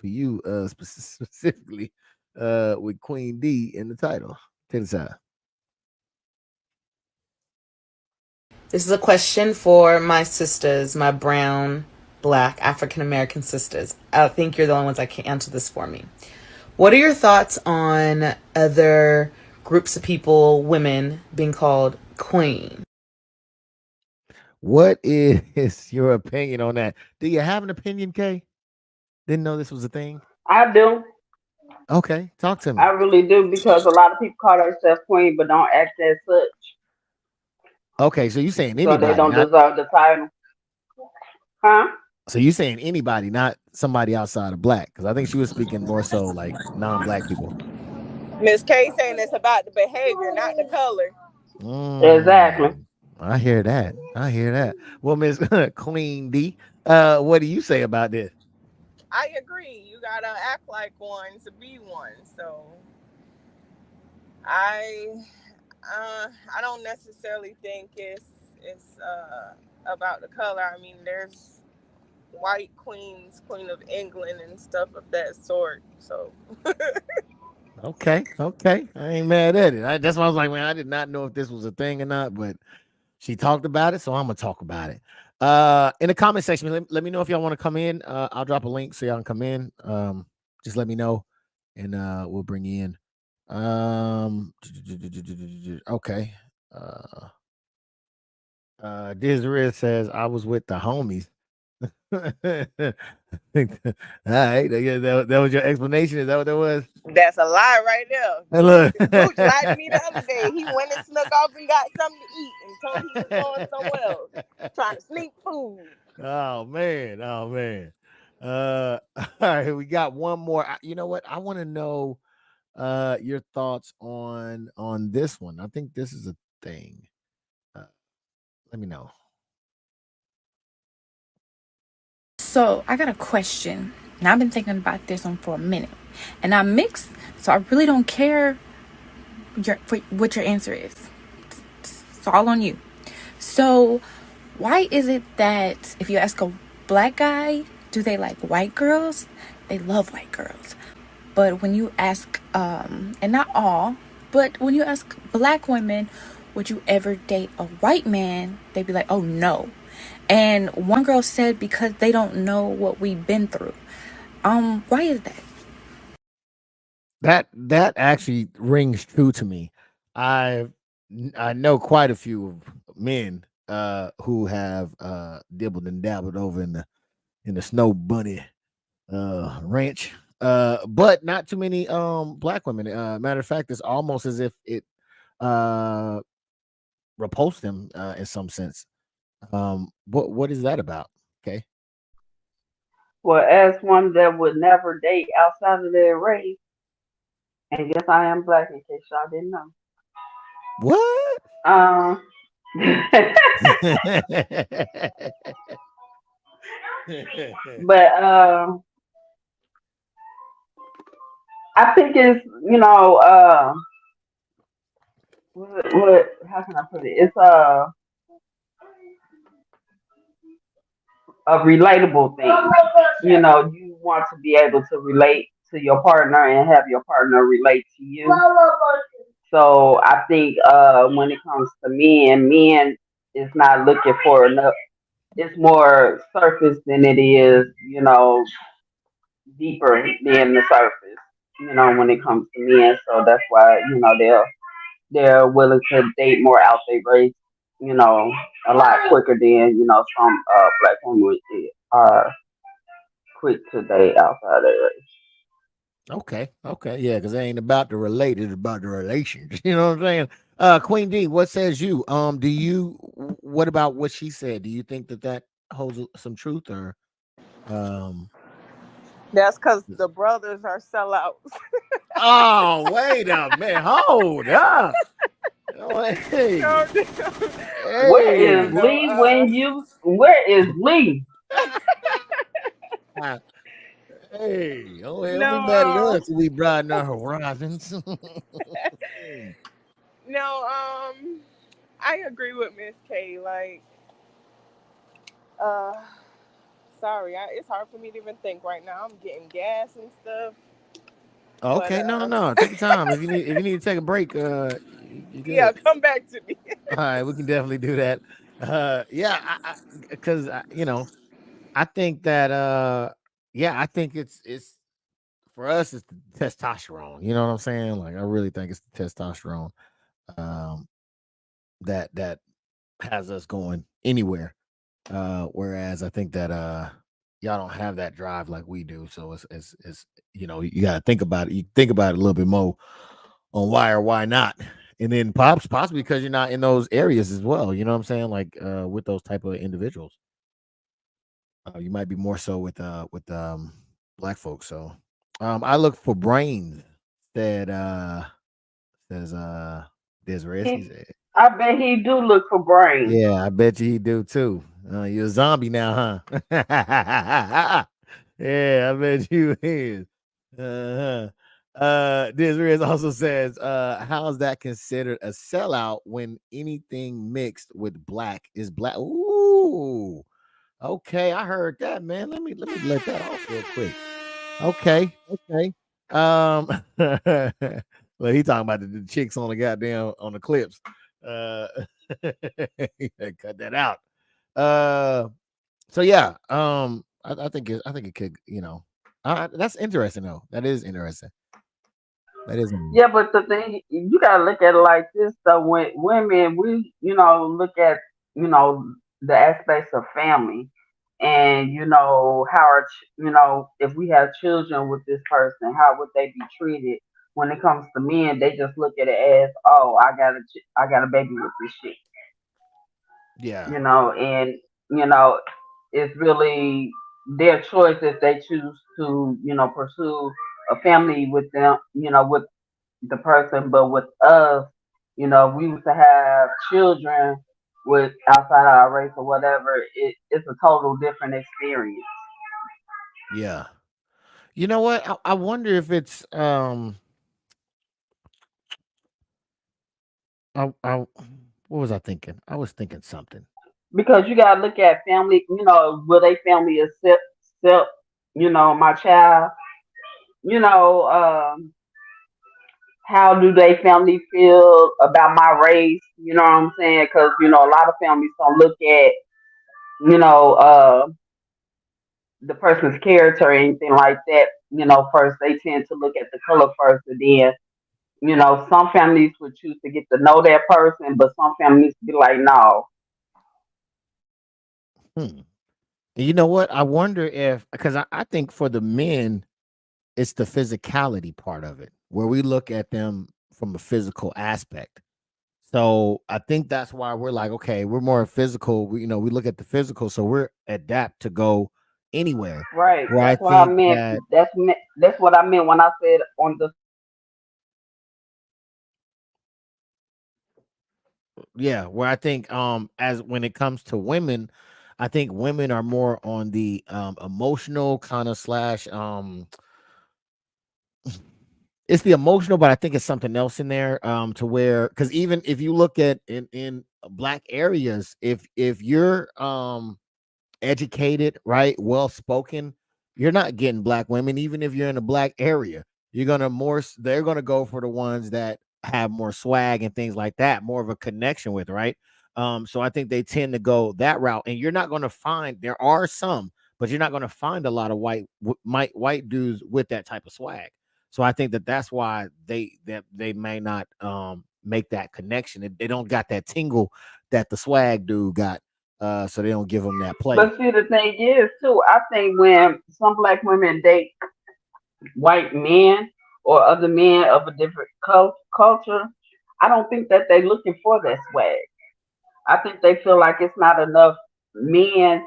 you specifically with Queen D in the title. Take this out. This is a question for my sisters, my brown, black, African American sisters. I think you're the only ones that can answer this for me. What are your thoughts on other groups of people, women, being called queen? What is your opinion on that? Do you have an opinion, Kay? Didn't know this was a thing. I do. Okay, talk to I me. really do because a lot of people call themselves queen but don't act as such. Okay, so you saying So they anybody, don't not deserve the title. Huh? so you saying anybody, not somebody outside of black? Because I think she was speaking more so like non-black people. Miss K saying it's about the behavior, not the color. Exactly. I hear that. I hear that. Well, Miss Queen D, what do you say about this? I agree. You gotta act like one to be one. So I I don't necessarily think it's about the color. I mean, there's white queens, Queen of England, and stuff of that sort. So Okay, I ain't mad at it. That's why I was like, man, I did not know if this was a thing or not, but she talked about it, so I'm gonna talk about it. In the comment section, let me know if y'all want to come in. I'll drop a link so y'all can come in. Just let me know, and we'll bring you in. Okay. Desiree says I was with the homies. All right, that was your explanation. Is that what that was? that's a lie right there. Hey, look. Gooch lied to me the other day. He went and snuck off and got something to eat and told he was going somewhere else, trying to sneak food. Oh man. All right, we got one more. You know what? I want to know your thoughts on this one. I think this is a thing. Let me know. So I got a question, and I've been thinking about this one for a minute, and I'm mixed, so I really don't care what your answer is. It's all on you. So why is it that if you ask a black guy, do they like white girls? They love white girls. But when you ask, and not all, but when you ask black women, would you ever date a white man? They'd be like, oh no. And one girl said because they don't know what we've been through. Why is that? That actually rings true to me. I know quite a few men who have dibbled and dabbled over in the snow bunny ranch. But not too many black women. Matter of fact, it's almost as if it repulsed them in some sense. What is that about? Okay. Well, as one that would never date outside of their race, and yes, I am black in case y'all didn't know. What? But I think it's what how can I put it? It's a relatable thing. You want to be able to relate to your partner and have your partner relate to you. So I think when it comes to men is not looking for enough. It's more surface than it is, deeper than the surface. When it comes to men, so that's why they're willing to date more out their race. A lot quicker than some black women are quick to date outside their race. Okay, yeah, because it ain't about the relate, it's about the relations. You know what I'm saying? Queen D, what says you? What about what she said? Do you think that holds some truth, or That's because the brothers are sellouts. Oh, wait a minute, hold up. Hey, Where is hey. Lee when you? Where is Lee? Hey, oh hell, be mad at No, us. We broaden our horizons. no, I agree with Miss K. Like, uh, sorry, it's hard for me to even think right now. I'm getting gas and stuff, but Okay, no. Take your time. If you need to take a break, you yeah, good. come back to me. All right, we can definitely do that. Yeah, because I think that yeah, I think it's for us it's the testosterone. You know what I'm saying? Like I really think it's the testosterone um that has us going anywhere. Whereas I think that y'all don't have that drive like we do. So it's you gotta think about it. You think about it a little bit more on why or why not. And then possibly because you're not in those areas as well. You know what I'm saying? Like with those type of individuals. You might be more so with black folks. So I look for brains that says Desiree. He said, I bet he do look for brains. yeah, I bet you he do too. You're a zombie now, huh? Yeah, I bet you is. Uh-huh. Desiree also says, how is that considered a sellout when anything mixed with black is black? Ooh, okay, I heard that, man. Let me let that off real quick. Okay. Um, well, he talking about the chicks on the goddamn on the clips. Uh, cut that out. Uh, so yeah, I think it could, that's interesting though. That is interesting. That is. Yeah, but the thing you gotta look at it like this though. When women, we look at the aspects of family, and how if we have children with this person, how would they be treated? When it comes to men, they just look at it as, oh, I got a baby with this shit, Yeah, and it's really their choice if they choose to pursue a family with them, with the person. But with us, we used to have children with outside our race or whatever. It's a total different experience. yeah. You know what? I wonder if it's I what was I thinking? I was thinking something. Because you gotta look at family, will they family accept, my child? You know, how do they family feel about my race? You know what I'm saying? Because a lot of families don't look at you know the person's character or anything like that. First they tend to look at the color first, and then some families would choose to get to know that person, but some families be like, no. Hmm. You know what? I wonder if because I think for the men, it's the physicality part of it where we look at them from a physical aspect. So I think that's why we're like, okay, we're more physical. We look at the physical, so we're adapt to go anywhere. Right. Where I That's why I think meant. that, That's what I meant when I said on the. yeah, where I think as when it comes to women, I think women are more on the emotional kind of slash it's the emotional, but I think it's something else in there to where because even if you look at in black areas, if you're educated, right, well spoken, you're not getting black women. Even if you're in a black area, you're gonna more. They're gonna go for the ones that have more swag and things like that, more of a connection with, right? So I think they tend to go that route, and you're not gonna find there are some, but you're not gonna find a lot of white dudes with that type of swag. So I think that that's why they may not make that connection. They don't got that tingle that the swag dude got so they don't give them that play. But see, the thing is too. I think when some black women date white men or other men of a different culture, I don't think that they're looking for that swag. I think they feel like it's not enough men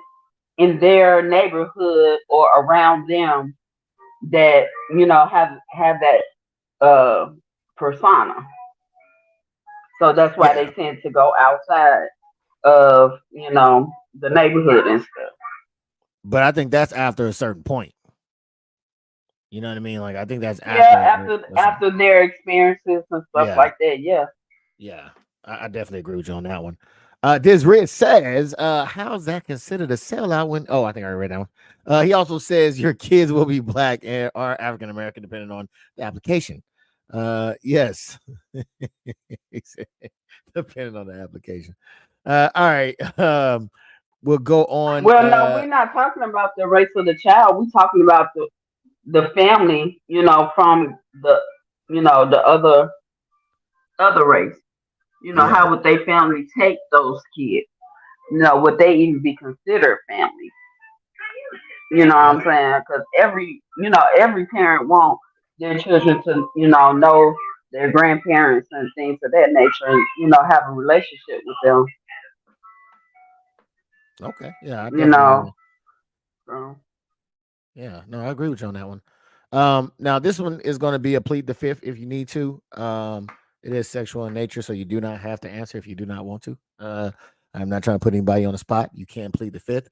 in their neighborhood or around them that have that persona. So that's why they Yeah, tend to go outside of the neighborhood and stuff. but I think that's after a certain point. You know what I mean? Like I think that's Yeah, after. after their experiences and stuff Yeah, like that. Yeah. yeah. I definitely agree with you on that one. This Rich says, how's that considered a sellout when I think I read that one. He also says your kids will be black and or African American depending on the application. Yes. He said, depending on the application. All right. We'll go on. Well, no, we're not talking about the race of the child. We're talking about the family. From the other race. Yeah. How would they family take those kids? Would they even be considered family? You know what Well, I'm saying? Because every parent wants their children to, know their grandparents and things of that nature, and have a relationship with them. okay. Yeah, I You definitely. know, so. Yeah, no, I agree with you on that one. Now this one is going to be a plead the fifth if you need to. It is sexual in nature, so you do not have to answer if you do not want to. I'm not trying to put anybody on the spot. You can plead the fifth.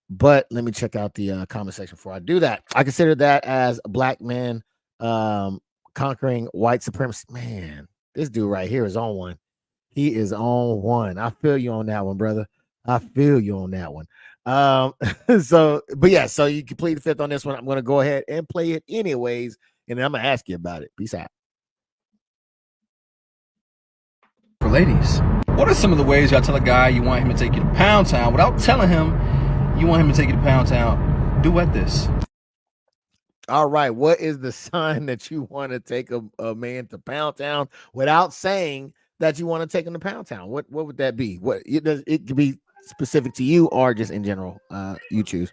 But let me check out the comment section before I do that. I consider that as a black man conquering white supremacy. Man, this dude right here is on one. He is on one. I feel you on that one, brother. I feel you on that one. Um, but yeah, so you can plead the fifth on this one. I'm going to go ahead and play it anyways, and then I'm going to ask you about it. Peace out. For ladies, what are some of the ways y'all tell a guy you want him to take you to Pound Town without telling him you want him to take you to Pound Town? Duet this. All right. What is the sign that you want to take a man to Pound Town without saying that you want to take him to Pound Town? What would that be? It could be specific to you or just in general. You choose.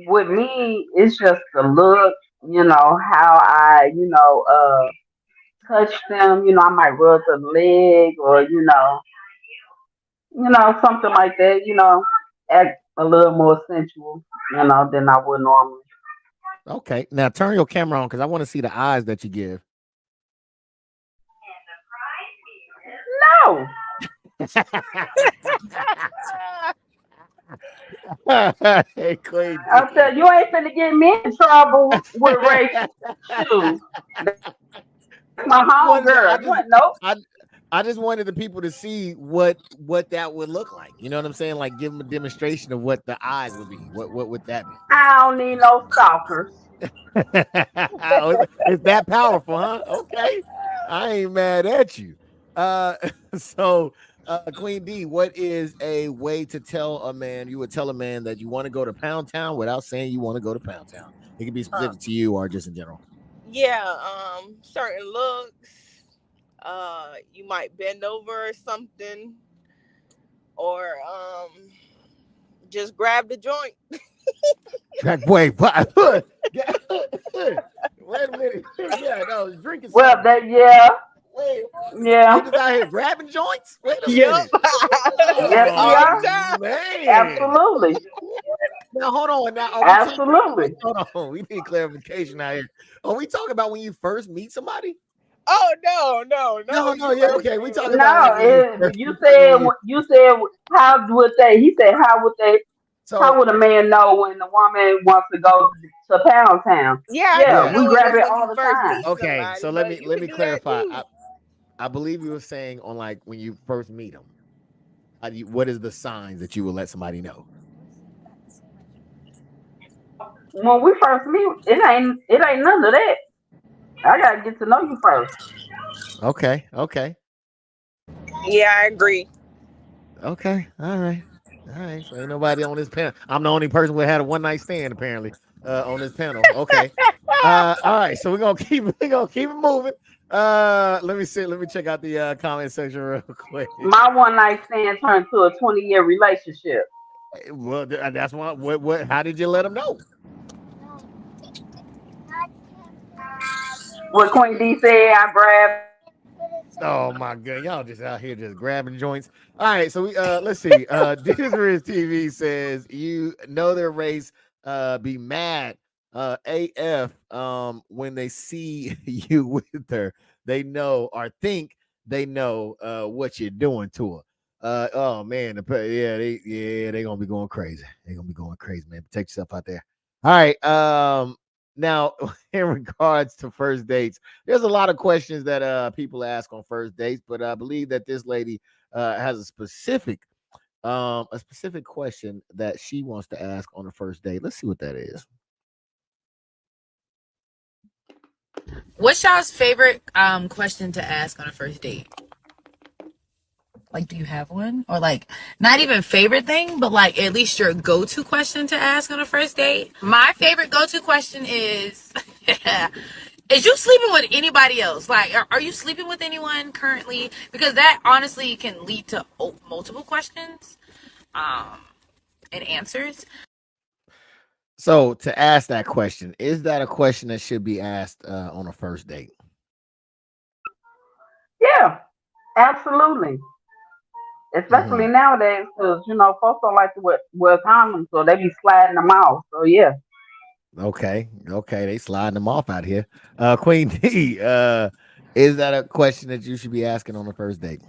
With me, it's just the look. How I touch them. I might rub the leg or something like that. Act a little more sensual. Than I would normally. Okay. Now turn your camera on because I want to see the eyes that you give. No. Hey, Queen. I said you ain't finna get me in trouble with racial shoes. That's my home girl. Nope. I just wanted the people to see what that would look like. You know what I'm saying? Like give them a demonstration of what the eyes would be. What would that be? I don't need no stalkers. It's that powerful, huh? Okay. I ain't mad at you. So Queen D, what is a way to tell a man you would tell a man that you want to go to Pound Town without saying you want to go to Pound Town? It can be specific to you or just in general. Yeah, certain looks. You might bend over or something, or just grab the joint. Wait, what? Wait a minute. Yeah, no, drinking. Well, yeah. Wait, yeah. you just out here grabbing joints? Wait a Yep. minute. Yes, we are. Man. Absolutely. Now hold on. Now absolutely. Hold on. We need clarification out here. Are we talking about when you first meet somebody? Oh no. Yeah, okay. We talking about like you said how would they? He said how would they? How would a man know when the woman wants to go to Pound Town? Yeah, we grab it all the time. Okay, so let me clarify. I believe you were saying on like when you first meet them. What is the signs that you will let somebody know? When we first meet, it ain't none of that. I gotta get to know you first. Okay. Yeah, I agree. Okay. All right. So ain't nobody on this panel. I'm the only person who had a one night stand apparently on this panel. Okay. All right. So we're gonna keep it moving. Let me see. Let me check out the comment section real quick. My one night stand turned to a 20-year relationship. Well, that's why. What? How did you let them know? What Queen D said, I grabbed. Oh my god, y'all just out here just grabbing joints. All right, so we let's see. Disney TV says you know their race be mad AF when they see you with her. They know or think they know what you're doing to her. Oh man, they gonna be going crazy. They're gonna be going crazy, man. Protect yourself out there. All right. Now, in regards to first dates, there's a lot of questions that people ask on first dates, but I believe that this lady has a specific question that she wants to ask on the first date. Let's see what that is. What's y'all's favorite question to ask on a first date? Like, do you have one? Or like, not even favorite thing, but like at least your go-to question to ask on a first date? My favorite go-to question is, is you sleeping with anybody else? Like, are you sleeping with anyone currently? Because that honestly can lead to multiple questions and answers. So, to ask that question, is that a question that should be asked on a first date? Yeah, absolutely. Especially Mhm. nowadays, because folks don't like to wear condoms, so they be sliding them out. So yeah. Okay, they sliding them off out here. Queen D, is that a question that you should be asking on the first date?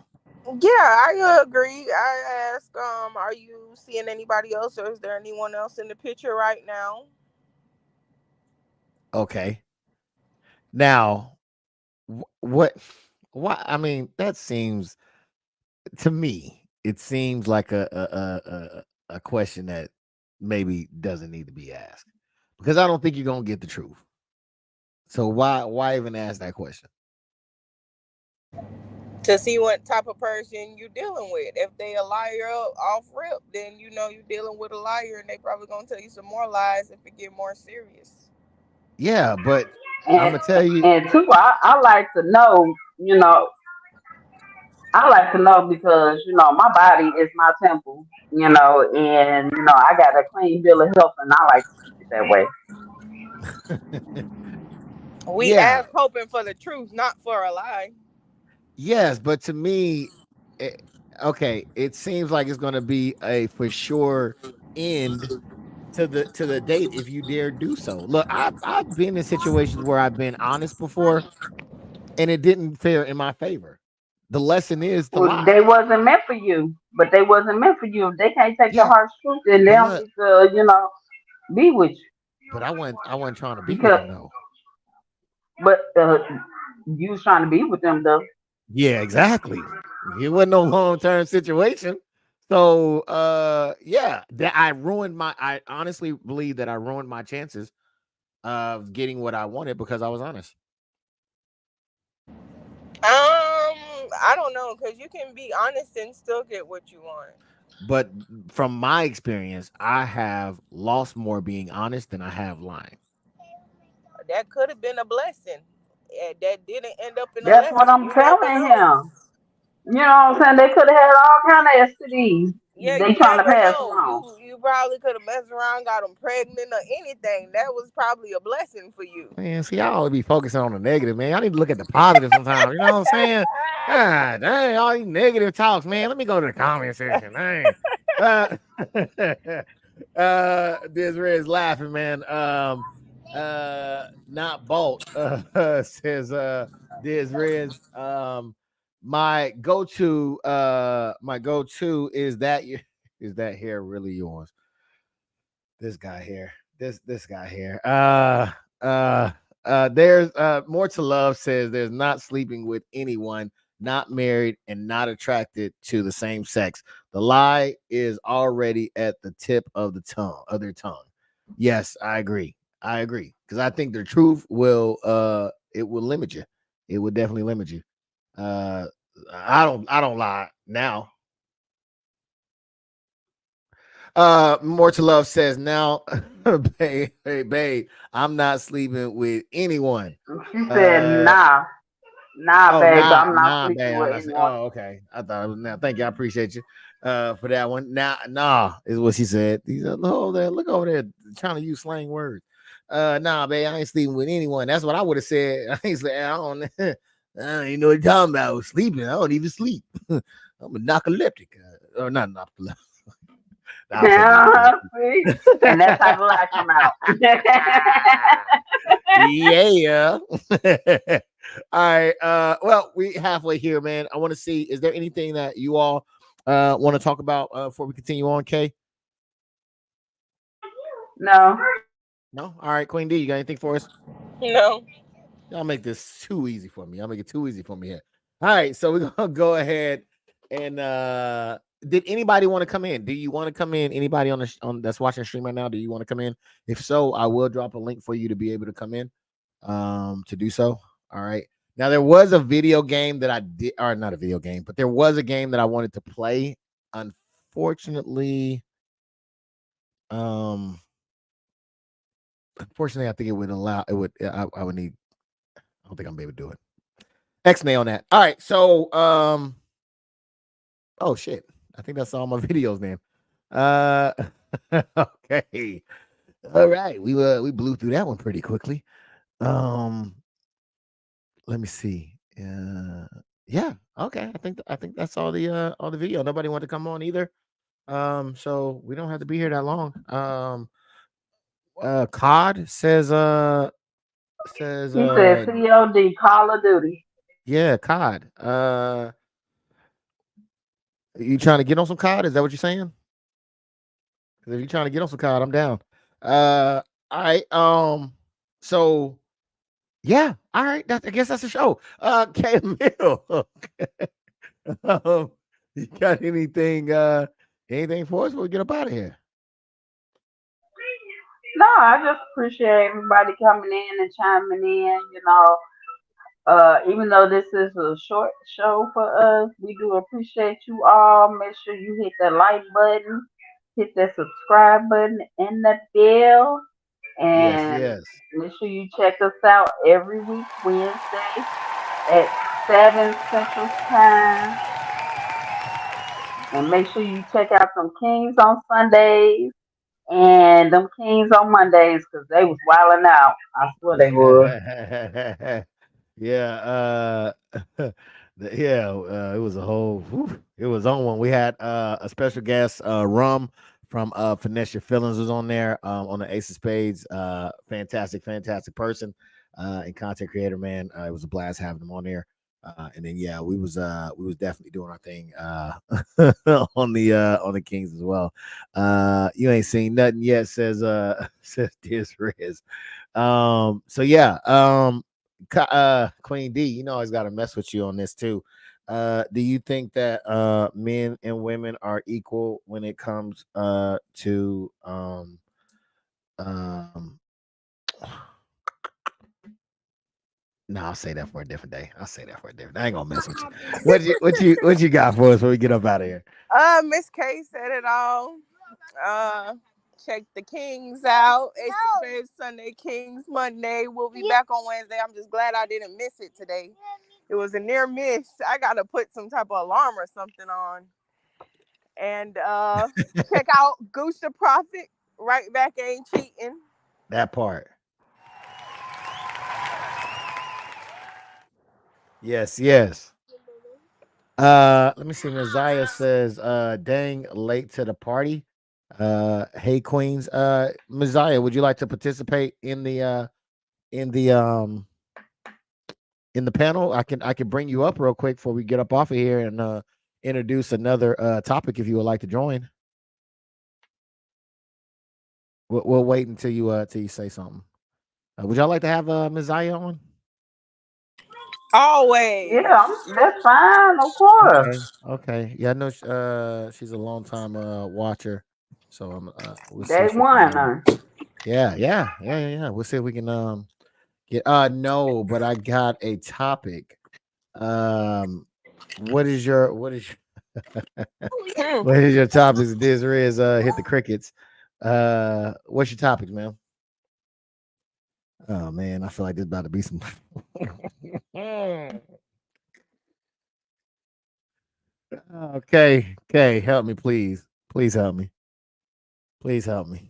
Yeah, I agree. I ask, are you seeing anybody else, or is there anyone else in the picture right now? Okay. Now, what? Why? I mean, that seems to me. It seems like a question that maybe doesn't need to be asked because I don't think you're gonna get the truth. So why even ask that question? To see what type of person you dealing with. If they a liar off rip, then you know you're dealing with a liar, and they probably gonna tell you some more lies if it get more serious. Yeah, but I'm And gonna tell you. and two, I like to know, I like to know because my body is my temple, and I got a clean bill of health, and I like to keep it that way. We Yeah, ask hoping for the truth, not for a lie. yes, but to me, it, okay, it seems like it's gonna be a for sure end to the date if you dare do so. Look, I've been in situations where I've been honest before and it didn't fare in my favor. The lesson is to Well, lie. they wasn't meant for you, but they wasn't meant for you. If they can't take the Yeah, harsh truth, then they but don't look, need to, be with you. but I wasn't trying to be with Because, them though. but you was trying to be with them though. Yeah, exactly. It wasn't no long term situation. So yeah, that I honestly believe that I ruined my chances of getting what I wanted because I was honest. I don't know, cause you can be honest and still get what you want. But from my experience, I have lost more being honest than I have lying. That could have been a blessing. That didn't end up in a That's what lesson. I'm You never telling know. him. You know what I'm saying? They could have had all kind of STDs. Yeah, They you trying to never pass know. around. You probably could have messed around, got them pregnant or anything. That was probably a blessing for you. Man, see, I always be focusing on the negative, man. I need to look at the positive sometimes. You know what I'm saying? God dang, all these negative talks, man. Let me go to the comment section. Dang. Uh, Desiree is laughing, man. Not Bolt says Desiree. My go-to is that hair really yours? This guy here. This guy here. Uh there's more to love says there's not sleeping with anyone, not married, and not attracted to the same sex. The lie is already at the tip of their tongue. Yes, I agree. I agree. Because I think the truth will it will limit you. It will definitely limit you. Uh I don't lie now. More to love says now, babe, hey, babe, I'm not sleeping with anyone. She said, Uh nah, oh, babe, nah, I'm not nah, sleeping babe. I'm with not anyone. oh, okay. I thought it was now. Thank you. I appreciate you for that one. Nah, is what she said. He said, look over there, trying to use slang words. Nah, babe, I ain't sleeping with anyone. That's what I would have said. I ain't say, I don't even know what you're talking about. Sleeping. I don't even sleep. I'm a narcoleptic. Or not narcoleptic. I'll say narcoleptic. See? And that's how the lie come out. Yeah. All right. Well, we halfway here, man. I want to see. Is there anything that you all want to talk about before we continue on, Kay? No. No. All right, Queen D, you got anything for us? No. Y'all make this too easy for me. Y'all make it too easy for me here. All right, so we're gonna go ahead and did anybody want to come in? Do you want to come in? Anybody on on that's watching the stream right now? Do you want to come in? If so, I will drop a link for you to be able to come in to do so. All right. Now there was a video game that I did, or not a video game, but there was a game that I wanted to play. Unfortunately, um, unfortunately, I think it would allow it would I would need I don't think I'm able to do it. X-nay on that. All right. So oh shit. I think that's all my videos, man. Uh okay. All right. We blew through that one pretty quickly. Um let me see. Yeah. Okay. I think that's all the video. Nobody wanted to come on either. So we don't have to be here that long. Cod says He said COD, Call of Duty. yeah, Cod. You trying to get on some Cod? Is that what you're saying? Because if you're trying to get on some Cod, I'm down. All right. So yeah, all right. I guess that's the show. K Mill. You got anything for us before we get up out of here? No, I just appreciate everybody coming in and chiming in. Even though this is a short show for us, we do appreciate you all. Make sure you hit that like button, hit that subscribe button, and that bell. Yes, And yes. make sure you check us out every week, Wednesday at 7 Central Time. And make sure you check out some Kings on Sundays and them Kings on Mondays because they was wilding out. I swear they was. Yeah, yeah, it was a whole it was on one. We had a special guest, Rum from Finesse Your Feelings was on there, on the Ace of Spades. Fantastic person, and content creator, man. It was a blast having him on there. And then yeah, we was definitely doing our thing on the Kings as well. You ain't seen nothing yet, says says Diz Riz. So yeah, Queen D, you know I always got to mess with you on this too. Do you think that men and women are equal when it comes to um no, I'll say that for a different day. I'll say that for a different. I ain't gonna mess with you. What you got for us before we get up out of here? Miss K said it all. Uh, check the Kings out. Ace of Spades Sunday, Kings Monday. We'll be back on Wednesday. I'm just glad I didn't miss it today. It was a near miss. I gotta put some type of alarm or something on. And check out Goose the Prophet. Right back ain't cheating. That part. Yes. Let me see. Messiah says, dang late to the party. Hey Queens. Messiah, would you like to participate in the um in the panel? I can bring you up real quick before we get up off of here and introduce another topic if you would like to join. We'll wait until you say something. Would y'all like to have Messiah on? Always. Yeah, that's fine, of course. Okay. Yeah, I know she's a long time watcher. So we'll see Day if we one, can huh? yeah. We'll see if we can get no, but I got a topic. What is what is your topics? Desiree is hit the crickets. What's your topics, man? Oh man, I feel like there's about to be some okay, help me, please. Please help me. Please help me.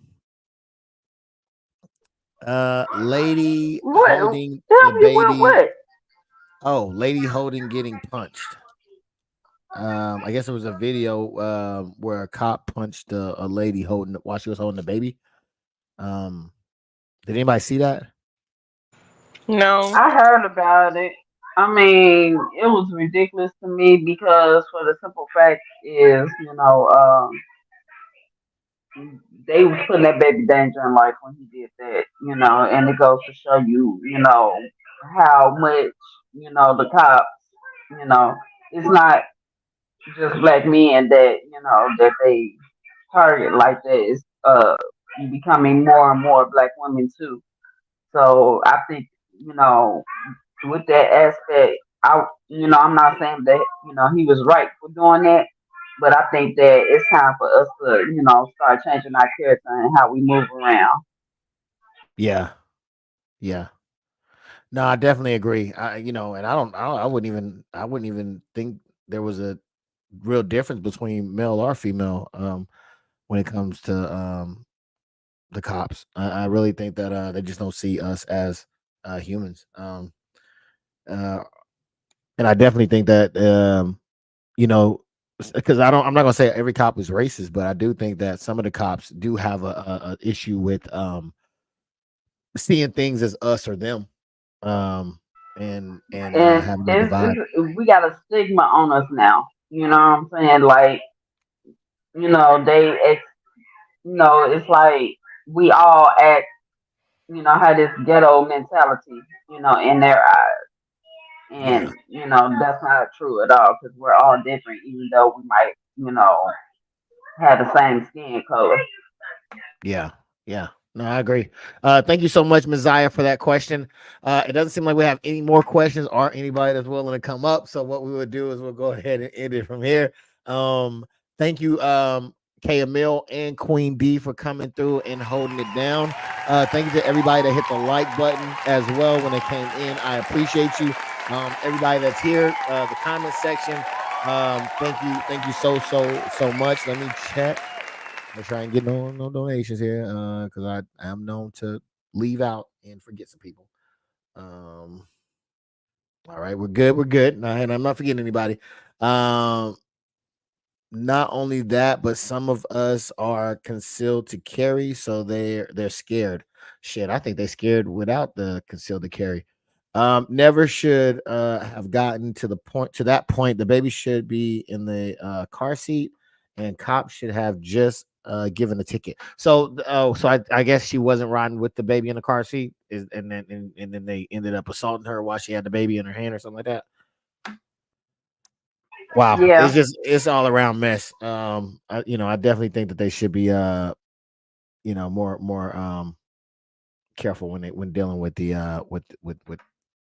Lady What? holding the Help you with baby. what? Oh, lady holding getting punched. I guess it was a video where a cop punched a lady holding while she was holding the baby. Um, did anybody see that? No. I heard about it. I mean, it was ridiculous to me because for the simple fact is, they was putting that baby danger in life when he did that, and it goes to show you, how much, the cops, you know, it's not just black men that, that they target like that. It's becoming more and more black women too. So I think, you know, with that aspect, I'm not saying that, he was right for doing that, but I think that it's time for us to, start changing our character and how we move around. Yeah, yeah. No, I definitely agree. And I wouldn't even think there was a real difference between male or female when it comes to the cops. I really think that they just don't see us as humans. Uh, and I definitely think that you know, because I'm not gonna say every cop is racist, but I do think that some of the cops do have a issue with seeing things as us or them, and And having a divide. we got a stigma on us now. You know what I'm saying? Like, it's like we all act, have this ghetto mentality, in their eyes. Yeah, And, that's not true at all because we're all different, even though we might, have the same skin color. yeah, yeah. No, I agree. Thank you so much, Messiah, for that question. It doesn't seem like we have any more questions or anybody that's willing to come up. So what we would do is we'll go ahead and end it from here. Um, Thank you, K Emil and Queen D for coming through and holding it down. Thank you to everybody that hit the like button as well when they came in. I appreciate you. Everybody that's here, the comment section. Thank you so much. Let me check. I'm try and get no donations here because I am known to leave out and forget some people. All right, we're good. We're good. And I'm not forgetting anybody. Um, Not only that, but some of us are concealed to carry, so they're scared. Shit, I think they're scared without the concealed to carry. Never should have gotten to that point. The baby should be in the car seat, and cops should have just given a ticket. So I guess she wasn't riding with the baby in the car seat, and then they ended up assaulting her while she had the baby in her hand or something like that. Wow, Yeah. it's all around mess. I definitely think that they should be more careful when dealing with the with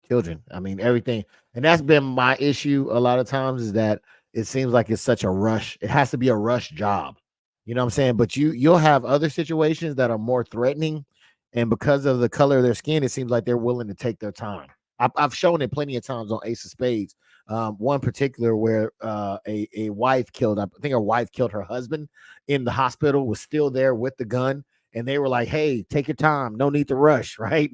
children. I mean, everything, and that's been my issue a lot of times is that it seems like it's such a rush. It has to be a rush job. You know what I'm saying? But you'll have other situations that are more threatening, and because of the color of their skin, it seems like they're willing to take their time. I've shown it plenty of times on Ace of Spades. One particular where a wife killed, I think her wife killed her husband in the hospital, was still there with the gun, and they were like, "Hey, take your time, no need to rush, right?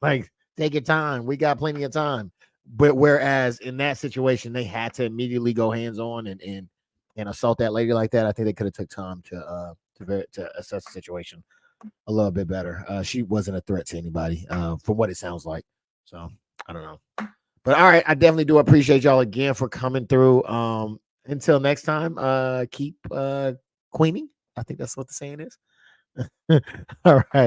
Like, take your time, we got plenty of time." But whereas in that situation, they had to immediately go hands on and assault that lady like that. I think they could have took time to assess the situation a little bit better. She wasn't a threat to anybody, from what it sounds like. So I don't know. But all right, I definitely do appreciate y'all again for coming through. Until next time, keep queening. I think that's what the saying is. All right.